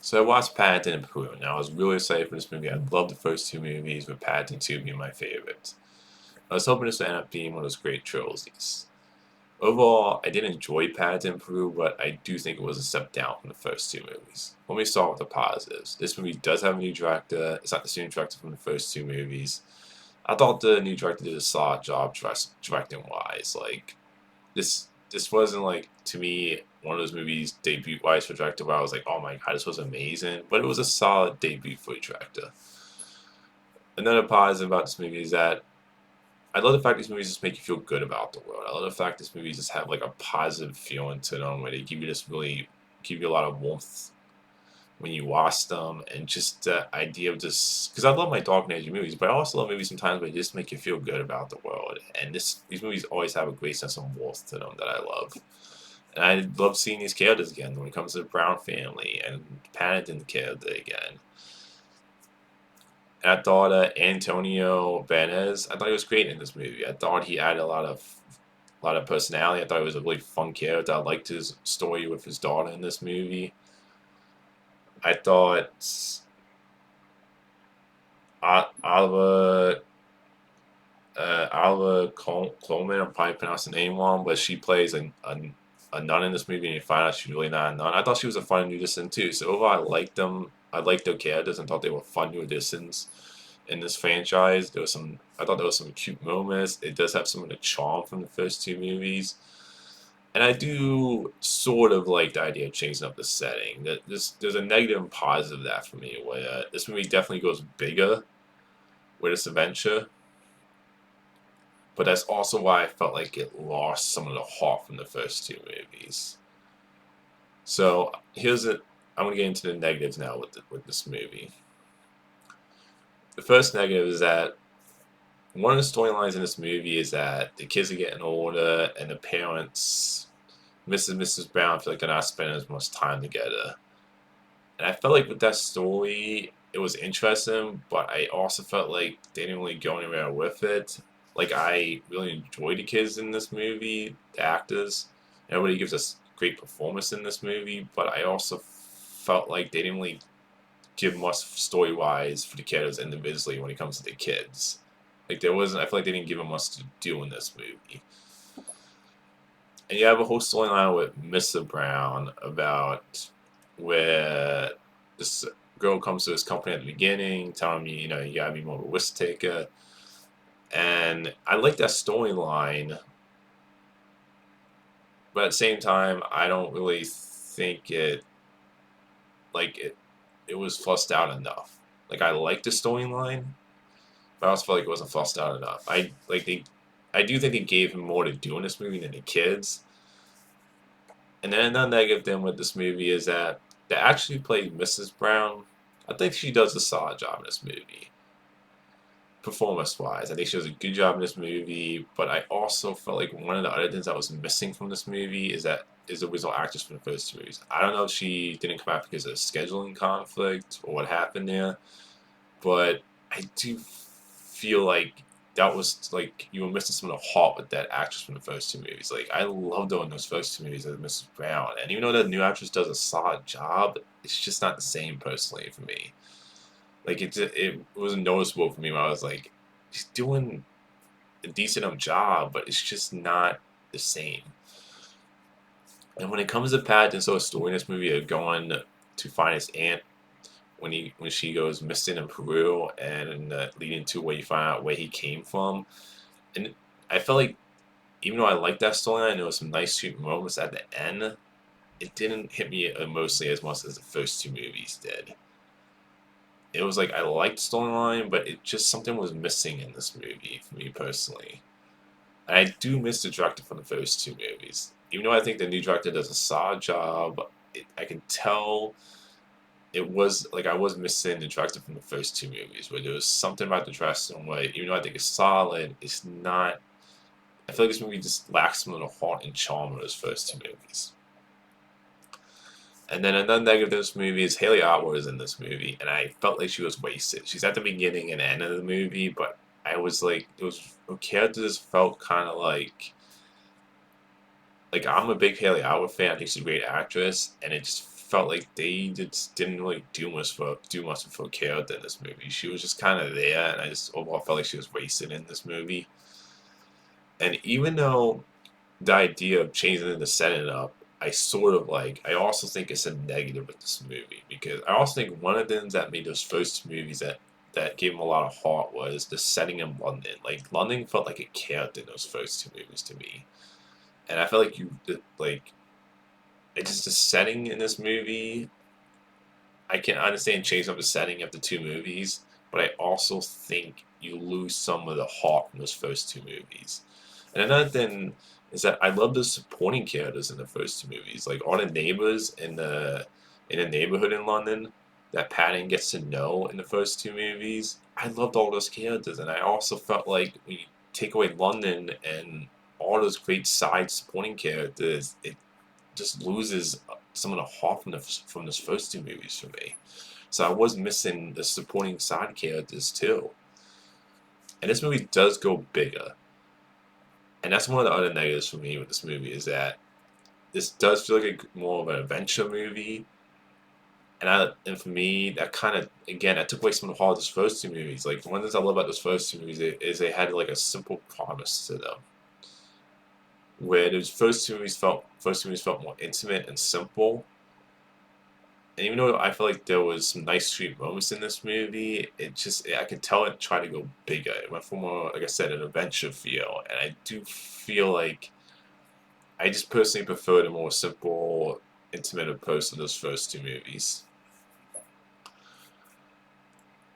So I watched Paddington and Peru, and I was really excited for this movie. I loved the first two movies, with Paddington 2 being my favorite. I was hoping this would end up being one of those great trilogies. Overall, I did enjoy Paddington and Peru, but I do think it was a step down from the first two movies. Let me start with the positives. This movie does have a new director. It's not the same director from the first two movies. I thought the new director did a solid job directing wise. This wasn't like, to me, one of those movies debut wise for director where I was like, oh my god, this was amazing. But it was a solid debut for a director. Another positive about this movie is that I love the fact these movies just make you feel good about the world. I love the fact these movies just have like a positive feeling to them where they give you a lot of warmth when you watch them, and just the idea of just, because I love my dark and edgy movies, but I also love movies sometimes where they just make you feel good about the world. And these movies always have a great sense of warmth to them that I love. And I love seeing these characters again when it comes to the Brown family and Paddington character again. And I thought Antonio Banez, I thought he was great in this movie. I thought he added a lot of personality. I thought he was a really fun character. I liked his story with his daughter in this movie. I thought Oliver Oliver Coleman, I'm probably pronouncing the name wrong, but she plays a nun in this movie, and you find out she's really not a nun. I thought she was a fun new addition too. So overall, I liked them. I liked their characters and thought they were fun new additions in this franchise. I thought there was some cute moments. It does have some of the charm from the first two movies. And I do sort of like the idea of changing up the setting. There's a negative and positive of that for me, where this movie definitely goes bigger with this adventure, but that's also why I felt like it lost some of the heart from the first two movies. So here's it. I'm gonna get into the negatives now with this movie. The first negative is that one of the storylines in this movie is that the kids are getting older and the parents, Mrs. and Mrs. Brown, feel like they're not spending as much time together. And I felt like with that story, it was interesting, but I also felt like they didn't really go anywhere with it. Like, I really enjoyed the kids in this movie, the actors. Everybody gives us great performance in this movie, but I also felt like they didn't really give much story wise for the characters individually when it comes to the kids. Like, there wasn't, I feel like they didn't give them much to do in this movie. And you have a whole storyline with Mr. Brown about where this girl comes to his company at the beginning, telling me, you gotta be more of a risk taker. And I like that storyline, but at the same time, I don't really think it was flushed out enough. Like, I like the storyline, but I also felt like it wasn't flushed out enough. I do think they gave him more to do in this movie than the kids. And then another negative thing with this movie is that they actually played Mrs. Brown. I think she does a solid job in this movie, performance wise. I think she does a good job in this movie, but I also felt like one of the other things that was missing from this movie is the original actress from the first two movies. I don't know if she didn't come out because of scheduling conflict or what happened there, but I do feel like that was like you were missing some of the heart with that actress from the first two movies. Like, I loved her in those first two movies as Mrs. Brown, and even though the new actress does a solid job, it's just not the same personally for me. Like, it was noticeable for me when I was like, she's doing a decent enough job, but it's just not the same. And when it comes to Paddington, so a story in this movie of going to find his aunt when she goes missing in Peru, and leading to where you find out where he came from. And I felt like, even though I liked that storyline, there was some nice sweet moments at the end. It didn't hit me emotionally as much as the first two movies did. It was like I liked the storyline, but it just something was missing in this movie for me personally. And I do miss the director from the first two movies. Even though I think the new director does a solid job, I can tell it was like I was missing the director from the first two movies, where there was something about the dressing way. Even though I think it's solid, it's not. I feel like this movie just lacks some of the heart and charm of those first two movies. And then another negative of this movie is Haley Atwell is in this movie, and I felt like she was wasted. She's at the beginning and end of the movie, but I was like, it was her characters felt kind of like I'm a big Haley Atwell fan. I think she's a great actress, and it just felt like they just didn't really do much for character in this movie. She was just kind of there, and I just overall felt like she was wasted in this movie. And even though the idea of changing it to setting it up, I also think it's a negative with this movie because I also think one of the things that made those first two movies that gave them a lot of heart was the setting in London. Like London felt like a character in those first two movies to me, and I felt like it's just the setting in this movie. I can understand changing up the setting of the two movies, but I also think you lose some of the heart from those first two movies. And another thing is that I love the supporting characters in the first two movies, like all the neighbors in the neighborhood in London that Paddington gets to know in the first two movies. I loved all those characters, and I also felt like when you take away London and all those great side supporting characters, it just loses some of the heart from those first two movies for me. So I was missing the supporting side characters too. And this movie does go bigger. And that's one of the other negatives for me with this movie is that this does feel like more of an adventure movie. And for me, that kind of, again, that took away some of the heart of those first two movies. Like, one of the things I love about those first two movies is they had like a simple promise to them. Where those first two movies felt more intimate and simple. And even though I feel like there was some nice sweet moments in this movie, I could tell it tried to go bigger. It went for more, like I said, an adventure feel. And I do feel like I just personally prefer the more simple, intimate approach to those first two movies.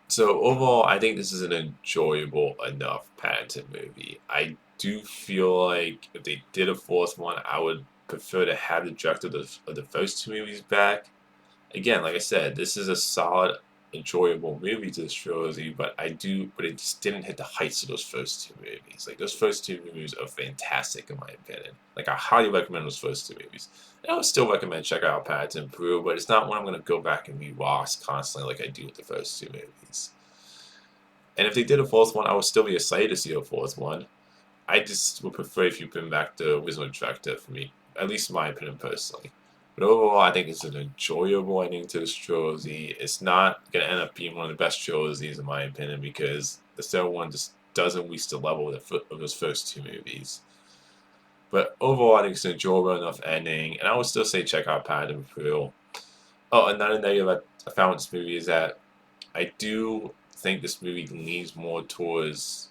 So overall, I think this is an enjoyable enough Paddington movie. I do feel like if they did a fourth one, I would prefer to have the director of the first two movies back. Again, like I said, this is a solid, enjoyable movie to this trilogy, but it just didn't hit the heights of those first two movies. Like those first two movies are fantastic in my opinion. Like I highly recommend those first two movies. And I would still recommend check out Paddington Peru, but it's not one I'm going to go back and rewatch constantly like I do with the first two movies. And if they did a fourth one, I would still be excited to see a fourth one. I just would prefer if you bring back the original director for me, at least in my opinion personally. But overall, I think it's an enjoyable ending to this trilogy. It's not going to end up being one of the best trilogies, in my opinion, because the third one just doesn't reach the level of those first two movies. But overall, I think it's an enjoyable enough ending, and I would still say check out Paddington Peru. Oh, another negative I found with this movie is that I do think this movie leans more towards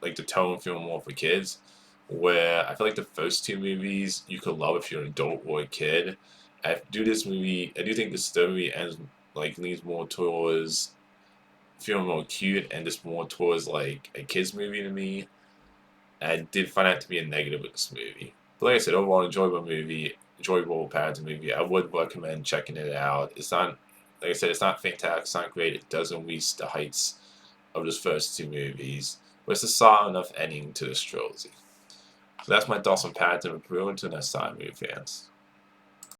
like the tone feeling more for kids. Where I feel like the first two movies you could love if you're an adult or a kid. I do think this third movie ends like leans more towards feeling more cute and just more towards like a kids movie to me. I did find that to be a negative with this movie. But like I said, overall enjoyable Paddington movie. I would recommend checking it out. It's not like I said, it's not fantastic, it's not great. It doesn't reach the heights of those first two movies, but it's a solid enough ending to this trilogy. So that's my thoughts on Paddington Peru. Until next time, movie fans.